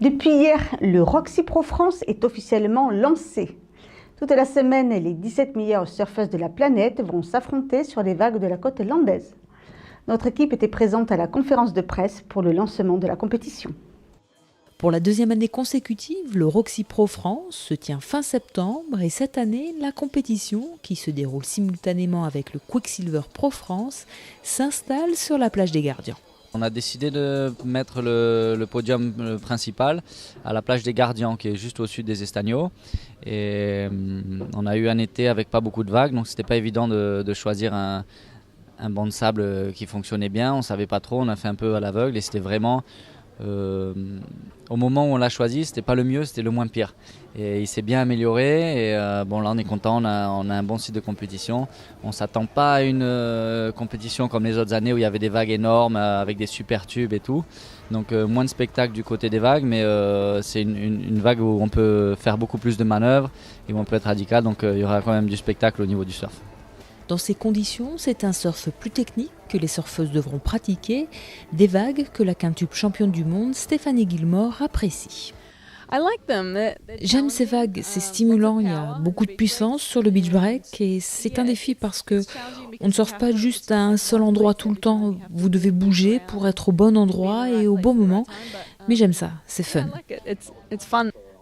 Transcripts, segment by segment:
Depuis hier, le Roxy Pro France est officiellement lancé. Toute la semaine, les 17 meilleures surfeuses de la planète vont s'affronter sur les vagues de la côte landaise. Notre équipe était présente à la conférence de presse pour le lancement de la compétition. Pour la deuxième année consécutive, le Roxy Pro France se tient fin septembre et cette année, la compétition, qui se déroule simultanément avec le Quicksilver Pro France, s'installe sur la plage des Gardians. On a décidé de mettre le podium principal à la plage des Gardians qui est juste au sud des Estagnos. Et on a eu un été avec pas beaucoup de vagues, donc c'était pas évident de choisir un banc de sable qui fonctionnait bien. On savait pas trop, on a fait un peu à l'aveugle et c'était vraiment... au moment où on l'a choisi, c'était pas le mieux, c'était le moins pire. Et il s'est bien amélioré. Et bon, là, on est content. On a un bon site de compétition. On s'attend pas à une compétition comme les autres années où il y avait des vagues énormes avec des super tubes et tout. Donc moins de spectacle du côté des vagues, mais c'est une vague où on peut faire beaucoup plus de manœuvres et où on peut être radical. Donc il y aura quand même du spectacle au niveau du surf. Dans ces conditions, c'est un surf plus technique que les surfeuses devront pratiquer, des vagues que la quintuple championne du monde Stéphanie Gilmore apprécie. J'aime ces vagues, c'est stimulant, il y a beaucoup de puissance sur le beach break et c'est un défi parce que on ne surfe pas juste à un seul endroit tout le temps, vous devez bouger pour être au bon endroit et au bon moment, mais j'aime ça, c'est fun.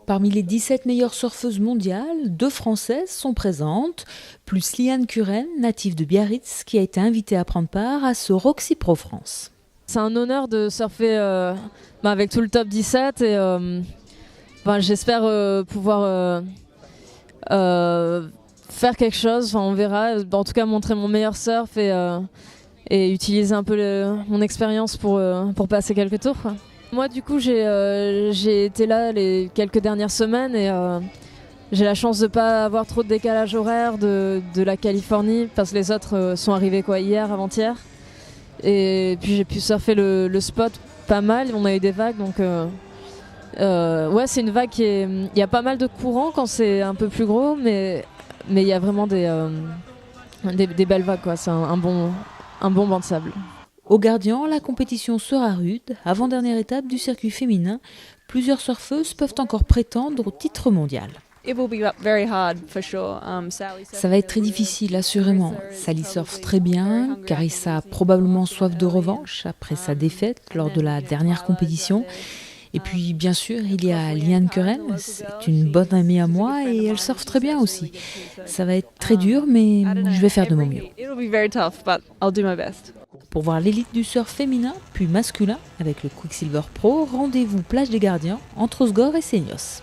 Parmi les 17 meilleures surfeuses mondiales, 2 Françaises sont présentes, plus Liane Curren, native de Biarritz, qui a été invitée à prendre part à ce Roxy Pro France. C'est un honneur de surfer avec tout le top 17 et j'espère pouvoir faire quelque chose, on verra, en tout cas montrer mon meilleur surf et utiliser un peu mon expérience pour passer quelques tours, quoi. Moi du coup j'ai été là les quelques dernières semaines et j'ai la chance de ne pas avoir trop de décalage horaire de la Californie parce que les autres sont arrivés hier, avant-hier. Et puis j'ai pu surfer le spot pas mal, on a eu des vagues donc ouais, c'est une vague il y a pas mal de courant quand c'est un peu plus gros mais il y a vraiment des belles vagues, quoi. C'est un bon banc de sable. Au Gardien, la compétition sera rude. Avant-dernière étape du circuit féminin, plusieurs surfeuses peuvent encore prétendre au titre mondial. Ça va être très difficile, assurément. Sally surfe très bien, Carissa a probablement soif de revanche après sa défaite lors de la dernière compétition. Et puis, bien sûr, il y a Liane Curren, c'est une bonne amie à moi et elle surfe très bien aussi. Ça va être très dur, mais je vais faire de mon mieux. Pour voir l'élite du surf féminin, puis masculin, avec le Quicksilver Pro, rendez-vous plage des Gardiens, entre Osgore et Seignos.